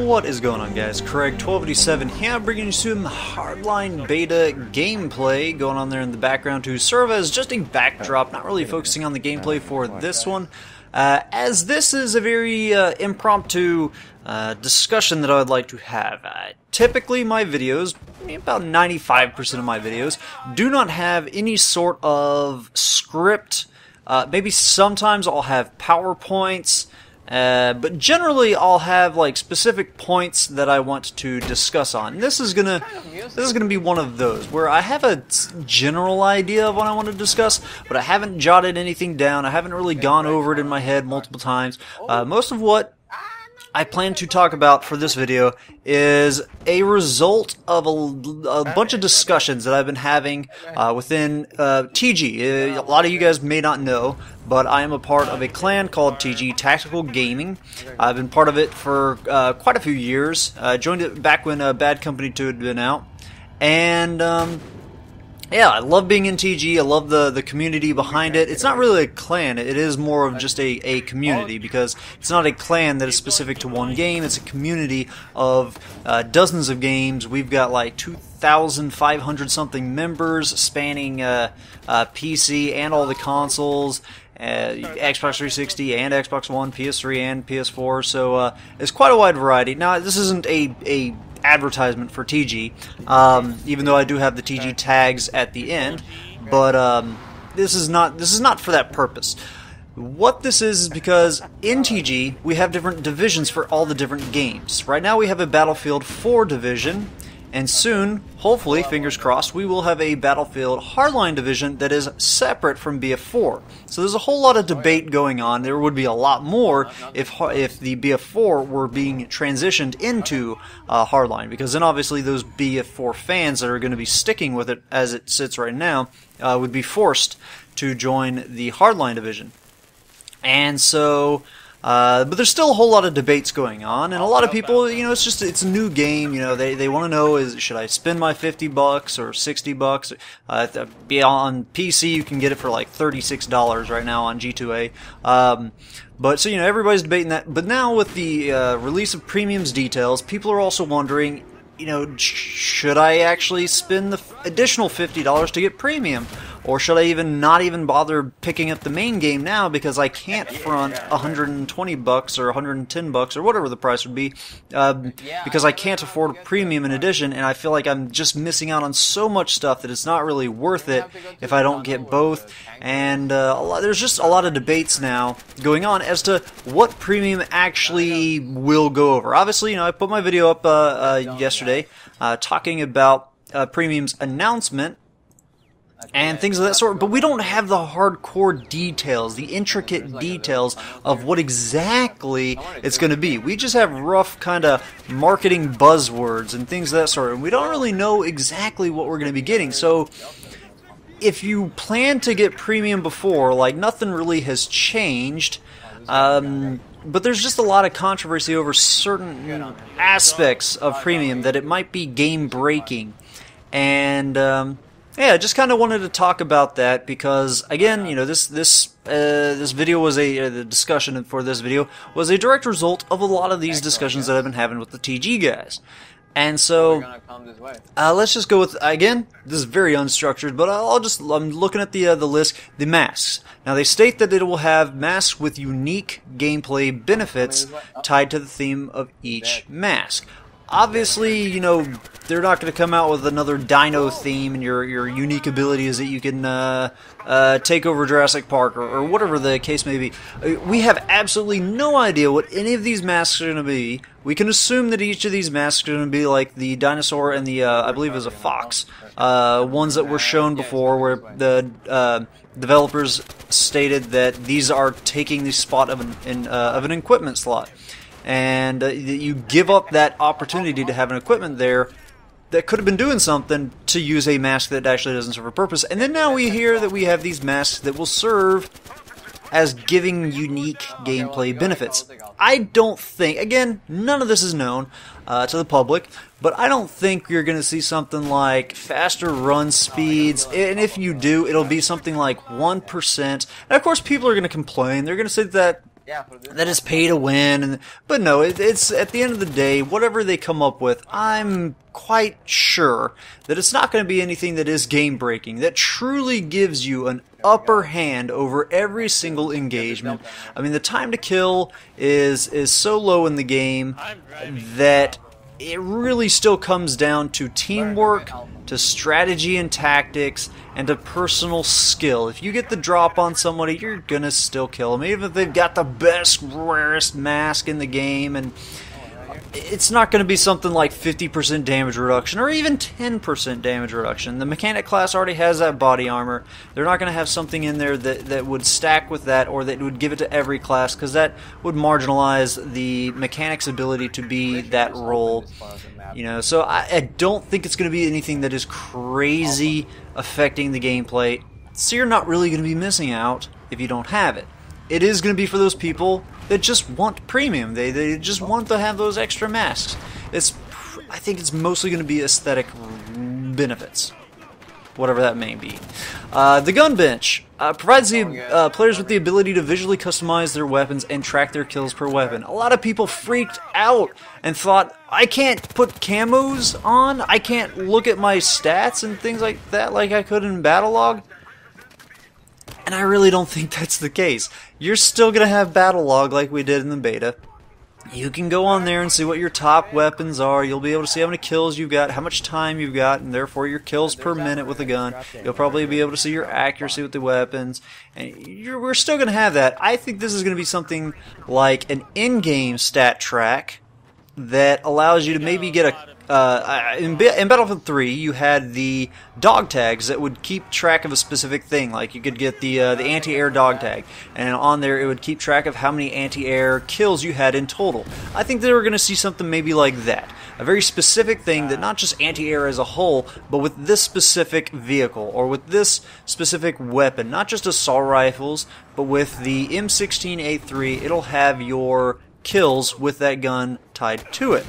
What is going on, guys? Craig 1287 here, bringing you some Hardline beta gameplay going on there in the background to serve as just a backdrop, not really focusing on the gameplay for this one, as this is a very impromptu discussion that I would like to have. Typically my videos, about 95% of my videos, do not have any sort of script. Maybe sometimes I'll have PowerPoints, but generally I'll have like specific points that I want to discuss on. And this is gonna be one of those where I have a general idea of what I want to discuss, but I haven't jotted anything down. I haven't really gone over it in my head multiple times. Most of what I plan to talk about for this video is a result of a bunch of discussions that I've been having within TG. A lot of you guys may not know, but I am a part of a clan called TG Tactical Gaming. I've been part of it for quite a few years. Joined it back when Bad Company 2 had been out, and yeah, I love being in TG. I love the community behind it. It's not really a clan. It is more of just a community, because it's not a clan that is specific to one game. It's a community of dozens of games. We've got like 2,500 something members spanning PC and all the consoles, Xbox 360 and Xbox One, PS3 and PS4. So it's quite a wide variety. Now, this isn't a advertisement for TG, even though I do have the TG tags at the end, but this is not for that purpose. What this is because in TG we have different divisions for all the different games. Right now we have a Battlefield 4 division, and soon, hopefully, fingers crossed, we will have a Battlefield Hardline division that is separate from BF4. So there's a whole lot of debate going on. There would be a lot more if the BF4 were being transitioned into Hardline, because then obviously those BF4 fans that are going to be sticking with it as it sits right now would be forced to join the Hardline division. And so but there's still a whole lot of debates going on, and a lot of people, you know, it's a new game, you know, they want to know, should I spend my $50 or $60? On PC you can get it for like $36 right now on G2A. But so, you know, everybody's debating that. But now with the release of Premium's details, people are also wondering, you know, should I actually spend the additional $50 to get Premium? Or should I not even bother picking up the main game now, because I can't front $120 or $110 or whatever the price would be, because I can't afford a Premium in addition, and I feel like I'm just missing out on so much stuff that it's not really worth it if I don't get both. And there's just a lot of debates now going on as to what Premium actually will go over. Obviously, you know, I put my video up yesterday talking about Premium's announcement and things of that sort, but we don't have the hardcore details, the intricate details of what exactly it's going to be. We just have rough kind of marketing buzzwords and things of that sort, and we don't really know exactly what we're going to be getting. So if you plan to get Premium before, like, nothing really has changed, but there's just a lot of controversy over certain aspects of Premium that it might be game-breaking. And yeah, I just kind of wanted to talk about that because, again, you know, this video was the discussion for this video was a direct result of a lot of these discussions that I've been having with the TG guys. And so, let's just go with, again, this is very unstructured, but I'm looking at the list, the masks. Now, they state that it will have masks with unique gameplay benefits tied to the theme of each mask. Obviously, you know, they're not going to come out with another dino theme, and your unique ability is that you can take over Jurassic Park or whatever the case may be. We have absolutely no idea what any of these masks are going to be. We can assume that each of these masks are going to be like the dinosaur and the, I believe it was a fox, ones that were shown before, where the developers stated that these are taking the spot of an equipment slot. And you give up that opportunity to have an equipment there that could have been doing something to use a mask that actually doesn't serve a purpose. And then now we hear that we have these masks that will serve as giving unique gameplay benefits. I don't think, again, none of this is known to the public, but I don't think you're going to see something like faster run speeds, and if you do, it'll be something like 1%. And of course, people are going to complain. They're going to say that that is pay to win. But no, it's at the end of the day, whatever they come up with, I'm quite sure that it's not going to be anything that is game breaking, that truly gives you an upper hand over every single engagement. I mean, the time to kill is so low in the game that it really still comes down to teamwork, to strategy and tactics, and to personal skill. If you get the drop on somebody, you're gonna still kill them, even if they've got the best, rarest mask in the game, and it's not going to be something like 50% damage reduction or even 10% damage reduction. The mechanic class already has that body armor. They're not going to have something in there that would stack with that, or that would give it to every class, because that would marginalize the mechanic's ability to be that role. You know, so I don't think it's going to be anything that is crazy affecting the gameplay. So you're not really going to be missing out if you don't have it. It is going to be for those people that just want premium. They just want to have those extra masks. I think it's mostly going to be aesthetic benefits, whatever that may be. The gun bench provides the players with the ability to visually customize their weapons and track their kills per weapon. A lot of people freaked out and thought, I can't put camos on, I can't look at my stats and things like that like I could in Battlelog. And I really don't think that's the case. You're still going to have battle log like we did in the beta. You can go on there and see what your top weapons are. You'll be able to see how many kills you've got, how much time you've got, and therefore your kills per minute with a gun. You'll probably be able to see your accuracy with the weapons. And we're still going to have that. I think this is going to be something like an in-game stat track that allows you to maybe get a in Battlefield 3, you had the dog tags that would keep track of a specific thing. Like you could get the anti-air dog tag, and on there it would keep track of how many anti-air kills you had in total. I think that we're going to see something maybe like that. A very specific thing that not just anti-air as a whole, but with this specific vehicle, or with this specific weapon. Not just assault rifles, but with the M16A3, it'll have your kills with that gun tied to it.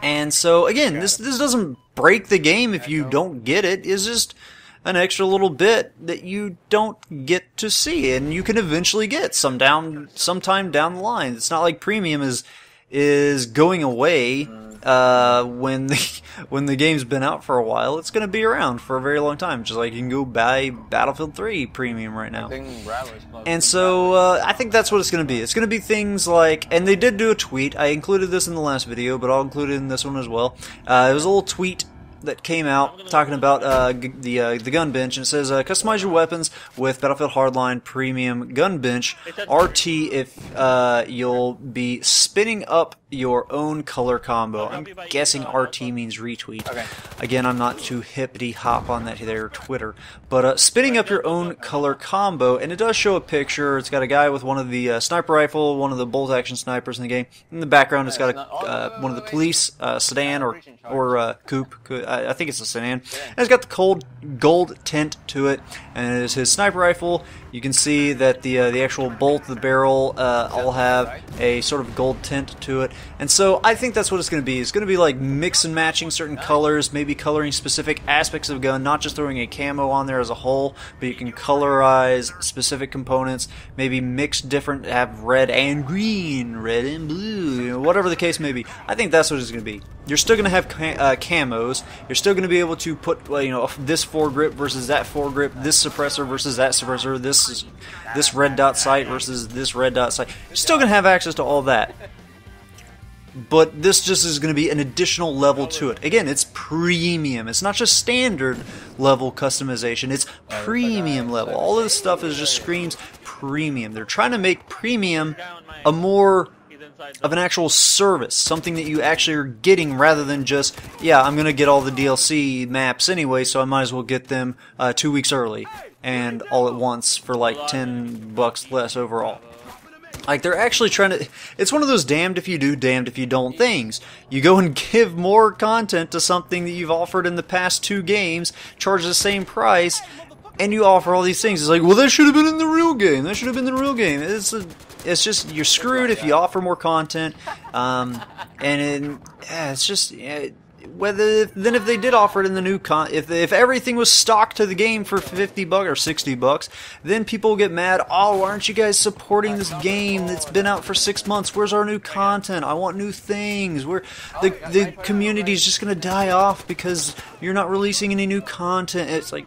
And so, again, this doesn't break the game if you don't get it. It's just an extra little bit that you don't get to see, and you can eventually get sometime down the line. It's not like premium is going away when the game's been out for a while. It's going to be around for a very long time, just like you can go buy Battlefield 3 premium right now. And so I think that's what it's going to be. It's going to be things like, and they did do a tweet. I included this in the last video, but I'll include it in this one as well. It was a little tweet that came out talking about the gun bench, and it says customize your weapons with Battlefield Hardline Premium Gun Bench RT if you'll be spinning up your own color combo. I'm guessing RT means retweet. Okay. Again, I'm not too hippity hop on that there Twitter, but spinning up your own color combo, and it does show a picture. It's got a guy with one of the sniper rifle, one of the bolt action snipers in the game. In the background, it's got one of the police sedan or coupe. I think it's a sedan. And it's got the gold tint to it, and it is his sniper rifle. You can see that the actual bolt, the barrel, all have a sort of gold tint to it. And so I think that's what it's going to be. It's going to be like mix and matching certain colors, maybe coloring specific aspects of a gun, not just throwing a camo on there as a whole, but you can colorize specific components, maybe mix different, have red and green, red and blue, you know, whatever the case may be. I think that's what it's going to be. You're still going to have camos. You're still going to be able to put, well, you know, this foregrip versus that foregrip, this suppressor versus that suppressor, this red dot sight versus this red dot sight. You're still going to have access to all that. But this just is going to be an additional level to it. Again, it's premium. It's not just standard level customization. It's premium level. All of this stuff is just screams premium. They're trying to make premium a more of an actual service, something that you actually are getting rather than just, yeah, I'm going to get all the DLC maps anyway, so I might as well get them 2 weeks early and all at once for like $10 less overall. Like, they're actually trying to... It's one of those damned if you do, damned if you don't things. You go and give more content to something that you've offered in the past 2 games, charge the same price, and you offer all these things. It's like, well, that should have been in the real game. That should have been the real game. It's just, you're screwed if you offer more content. It's just... then if they did offer it in the new if everything was stocked to the game for $50 or $60, then people will get mad. Oh, why aren't you guys supporting this game that's been out for 6 months? Where's our new content? I want new things. The community is just gonna die off because you're not releasing any new content. It's like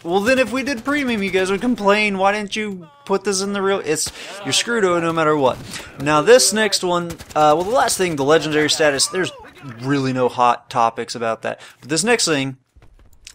well, then if we did premium, you guys would complain. Why didn't you put this in the real? You're screwed no matter what. Now this next one, well, the last thing, the legendary status. There's really no hot topics about that. But this next thing,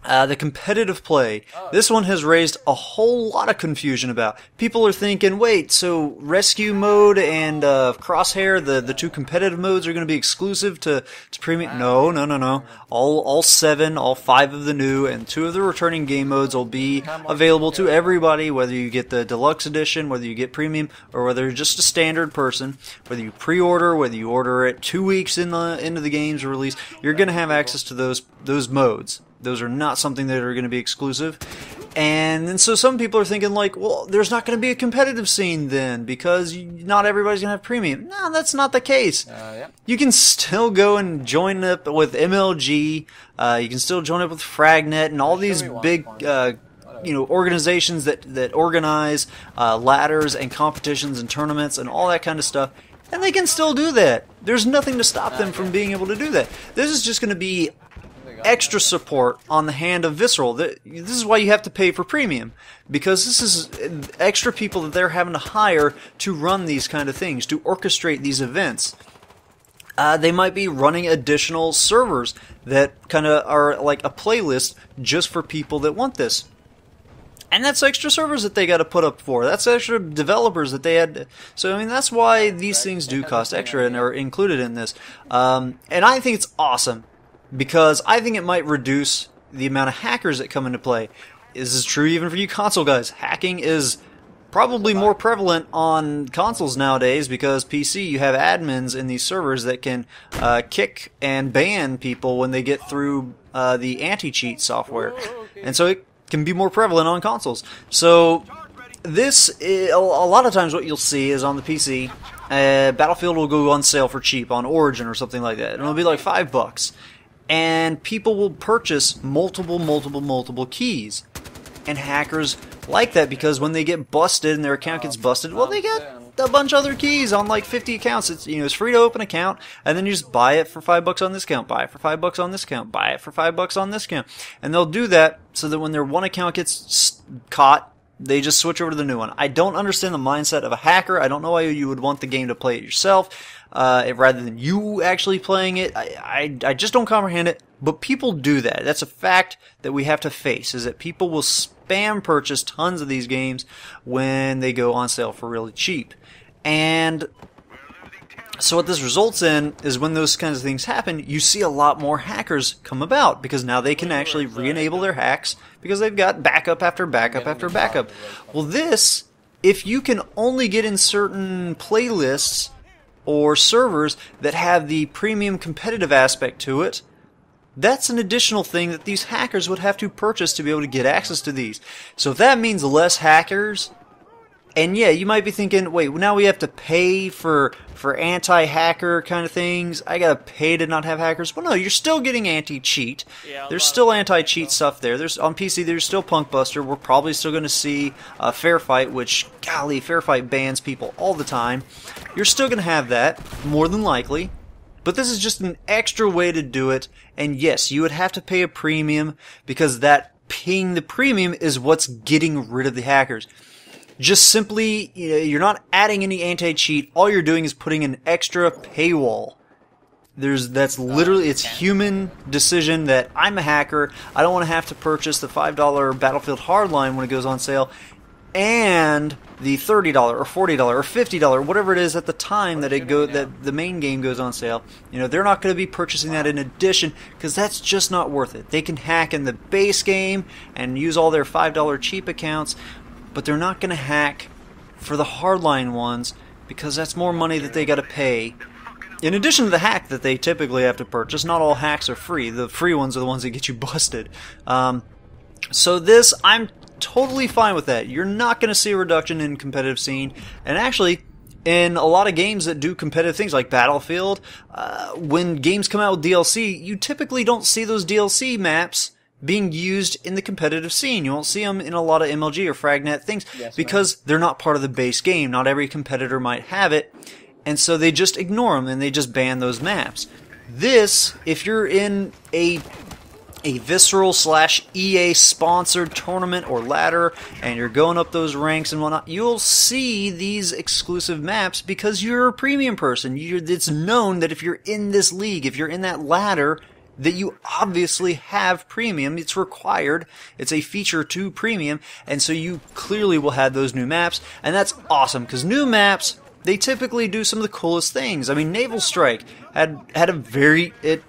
the competitive play, this one has raised a whole lot of confusion about. People are thinking, wait, so rescue mode and crosshair, the two competitive modes are going to be exclusive to premium? No. All 5 of the new and 2 of the returning game modes will be available to everybody, whether you get the deluxe edition, whether you get premium, or whether you're just a standard person, whether you pre-order, whether you order it 2 weeks into the game's release, you're going to have access to those modes. Those are not something that are going to be exclusive. And then so some people are thinking like, well, there's not going to be a competitive scene then because not everybody's going to have premium. No, that's not the case. Yep. You can still go and join up with MLG. You can still join up with Fragnet and all these big organizations that organize ladders and competitions and tournaments and all that kind of stuff. And they can still do that. There's nothing to stop them from being able to do that. This is just going to be extra support on the hand of Visceral. This is why you have to pay for premium, because this is extra people that they're having to hire to run these kind of things, to orchestrate these events. They might be running additional servers that kind of are like a playlist just for people that want this. And that's extra servers that they got to put up for. That's extra developers that they had. So, I mean, that's why these things do cost extra and are included in this. And I think it's awesome, because I think it might reduce the amount of hackers that come into play. This is true even for you console guys. Hacking is probably more prevalent on consoles nowadays because PC, you have admins in these servers that can kick and ban people when they get through the anti-cheat software. And so it can be more prevalent on consoles. So this is, a lot of times what you'll see is on the PC, Battlefield will go on sale for cheap on Origin or something like that. And it'll be like $5. And people will purchase multiple keys. And hackers like that because when they get busted and their account gets busted, well, they get a bunch of other keys on like 50 accounts. It's free to open an account, and then you just buy it for $5 on this account, buy it for $5 on this account, buy it for $5 on this account. And they'll do that so that when their one account gets caught, they just switch over to the new one. I don't understand the mindset of a hacker. I don't know why you would want the game to play it yourself rather than you actually playing it. I just don't comprehend it. But people do that. That's a fact that we have to face, is that people will spam purchase tons of these games when they go on sale for really cheap. And so what this results in is when those kinds of things happen, you see a lot more hackers come about because now they can actually re-enable their hacks because they've got backup after backup after backup. Well, this, if you can only get in certain playlists or servers that have the premium competitive aspect to it, that's an additional thing that these hackers would have to purchase to be able to get access to these. So if that means less hackers, and yeah, you might be thinking, wait, now we have to pay for anti-hacker kind of things. I gotta pay to not have hackers. Well, no, you're still getting anti-cheat. There's still anti-cheat stuff there. There's on PC. There's still Punk Buster. We're probably still going to see Fair Fight, which, golly, Fair Fight bans people all the time. You're still going to have that, more than likely. But this is just an extra way to do it. And yes, you would have to pay a premium because that paying the premium is what's getting rid of the hackers. Just simply, you're not adding any anti-cheat. All you're doing is putting an extra paywall. That's literally, it's human decision that I'm a hacker. I don't want to have to purchase the $5 Battlefield Hardline when it goes on sale, and the $30 or $40 or $50, whatever it is at the time that that the main game goes on sale. They're not going to be purchasing that in addition because that's just not worth it. They can hack in the base game and use all their $5 cheap accounts, but they're not going to hack for the hardline ones because that's more money that they got to pay. In addition to the hack that they typically have to purchase, not all hacks are free. The free ones are the ones that get you busted. So this, I'm totally fine with that. You're not going to see a reduction in competitive scene. And actually, in a lot of games that do competitive things like Battlefield, when games come out with DLC, you typically don't see those DLC maps being used in the competitive scene. You won't see them in a lot of MLG or Fragnet things because they're not part of the base game. Not every competitor might have it, and so they just ignore them and they just ban those maps. This, if you're in a Visceral / EA sponsored tournament or ladder and you're going up those ranks and whatnot, you'll see these exclusive maps because you're a premium person. It's known that if you're in this league, if you're in that ladder, that you obviously have premium. It's required. It's a feature to premium, and so you clearly will have those new maps, and that's awesome because new maps, they typically do some of the coolest things. I mean, Naval Strike had a very, it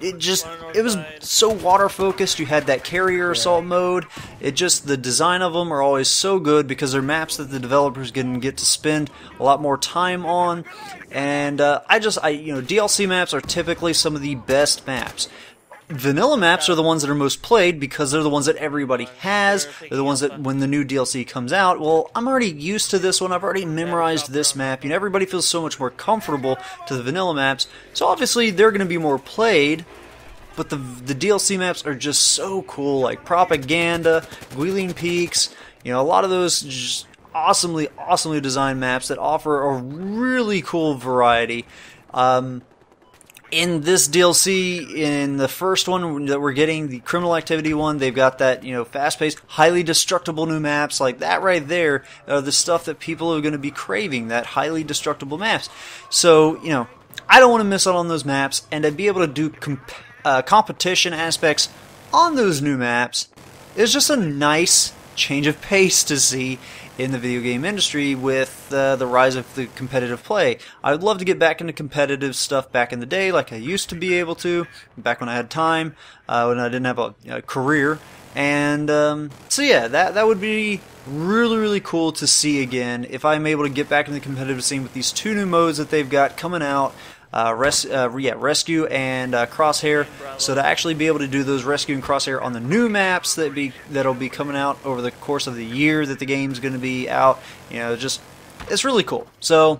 was so water focused. You had that carrier assault mode. The design of them are always so good because they're maps that the developers can get to spend a lot more time on. And DLC maps are typically some of the best maps. Vanilla maps are the ones that are most played because they're the ones that everybody has. They're the ones that when the new DLC comes out, well, I'm already used to this one. I've already memorized this map. You know, everybody feels so much more comfortable to the vanilla maps. So obviously they're going to be more played. But the DLC maps are just so cool, like Propaganda, Guilin Peaks. You know, a lot of those just awesomely designed maps that offer a really cool variety. In this DLC, in the first one that we're getting, the Criminal Activity one, they've got that, you know, fast-paced, highly destructible new maps. Like that right there are the stuff that people are going to be craving, that highly destructible maps. So, you know, I don't want to miss out on those maps, and to be able to do competition aspects on those new maps is just a nice change of pace to see in the video game industry with the rise of the competitive play. I would love to get back into competitive stuff back in the day like I used to be able to, back when I had time, when I didn't have a career. And so yeah, that would be really cool to see again if I'm able to get back in the competitive scene with these two new modes that they've got coming out. Rescue and Crosshair. So to actually be able to do those Rescue and Crosshair on the new maps that'll be coming out over the course of the year that the game's going to be out, you know, it's really cool. So,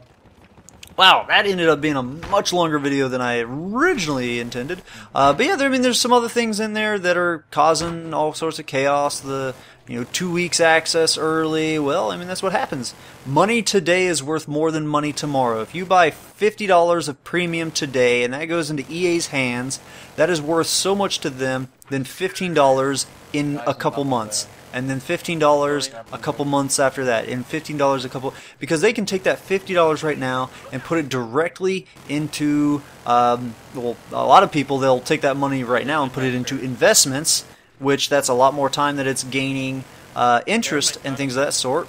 wow, that ended up being a much longer video than I originally intended. But yeah, I mean, there's some other things in there that are causing all sorts of chaos. 2 weeks access early. Well, I mean, that's what happens. Money today is worth more than money tomorrow. If you buy $50 of premium today and that goes into EA's hands, that is worth so much to them than $15 in a couple months. And then $15 a couple months after that, and $15 a couple, because they can take that $50 right now and put it directly into, well, a lot of people, they'll take that money right now and put it into investments, which that's a lot more time that it's gaining interest and things of that sort.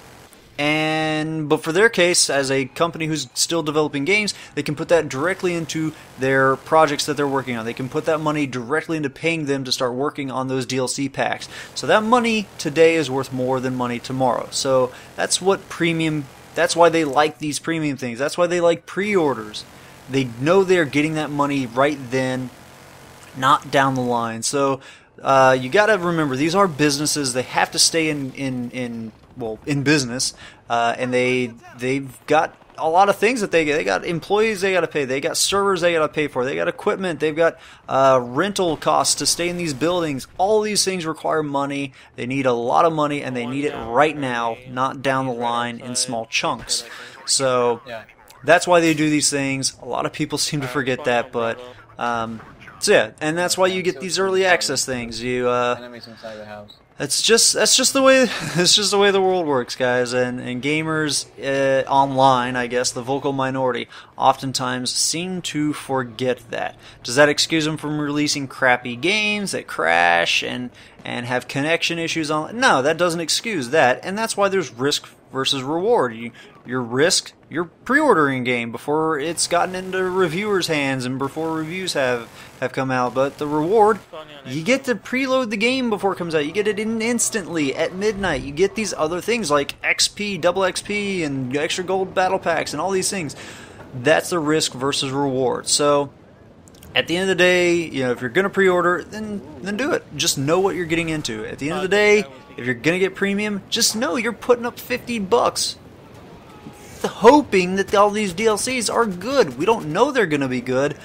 But for their case, as a company who's still developing games, they can put that directly into their projects that they're working on. They can put that money directly into paying them to start working on those DLC packs. So that money today is worth more than money tomorrow. So that's what premium, that's why they like these premium things. That's why they like pre-orders. They know they're getting that money right then, not down the line. So you got to remember, these are businesses. They have to stay in business, and they've got a lot of things that they got employees they got to pay, they got servers they got to pay for, they got equipment, they've got rental costs to stay in these buildings. All these things require money. They need a lot of money, and they need it right now, not down the line in small chunks. So that's why they do these things. A lot of people seem to forget that, but so yeah, and that's why you get these early access things. Enemies inside the house. That's just the way the world works, guys. And gamers online, I guess, the vocal minority, oftentimes seem to forget that. Does that excuse them from releasing crappy games that crash and have connection issues on? No, that doesn't excuse that, and that's why there's risk versus reward. You're pre-ordering a game before it's gotten into reviewers' hands and before reviews have come out. But the reward, you get to preload the game before it comes out. You get it in instantly at midnight. You get these other things like XP, double XP, and extra gold battle packs and all these things. That's the risk versus reward. So at the end of the day, you know, if you're going to pre-order, then do it. Just know what you're getting into. At the end of the day, if you're going to get premium, just know you're putting up $50. hoping that all these DLCs are good. We don't know they're going to be good.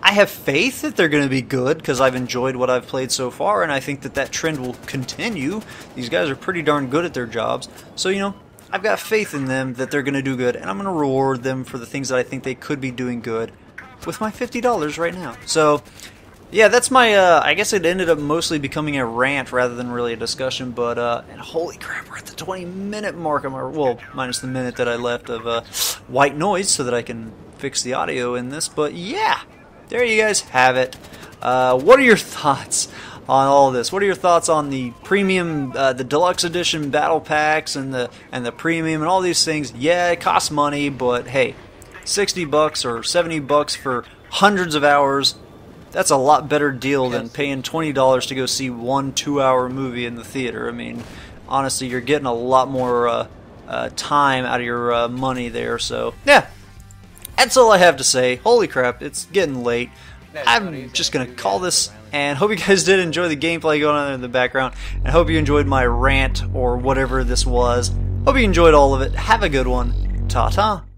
I have faith that they're going to be good because I've enjoyed what I've played so far, and I think that that trend will continue. These guys are pretty darn good at their jobs. So, you know, I've got faith in them that they're going to do good, and I'm going to reward them for the things that I think they could be doing good with my $50 right now. So, yeah, that's my, I guess it ended up mostly becoming a rant rather than really a discussion, but, and holy crap, we're at the 20-minute mark, well, minus the minute that I left of white noise so that I can fix the audio in this, but yeah, there you guys have it. What are your thoughts on all of this? What are your thoughts on the premium, the deluxe edition battle packs and the premium and all these things? Yeah, it costs money, but hey, $60 or $70 for hundreds of hours, that's a lot better deal than paying $20 to go see one 2-hour movie in the theater. I mean, honestly, you're getting a lot more time out of your money there. So, yeah, that's all I have to say. Holy crap, it's getting late. I'm just going to call this, and hope you guys did enjoy the gameplay going on in the background, and hope you enjoyed my rant or whatever this was. Hope you enjoyed all of it. Have a good one. Ta-ta.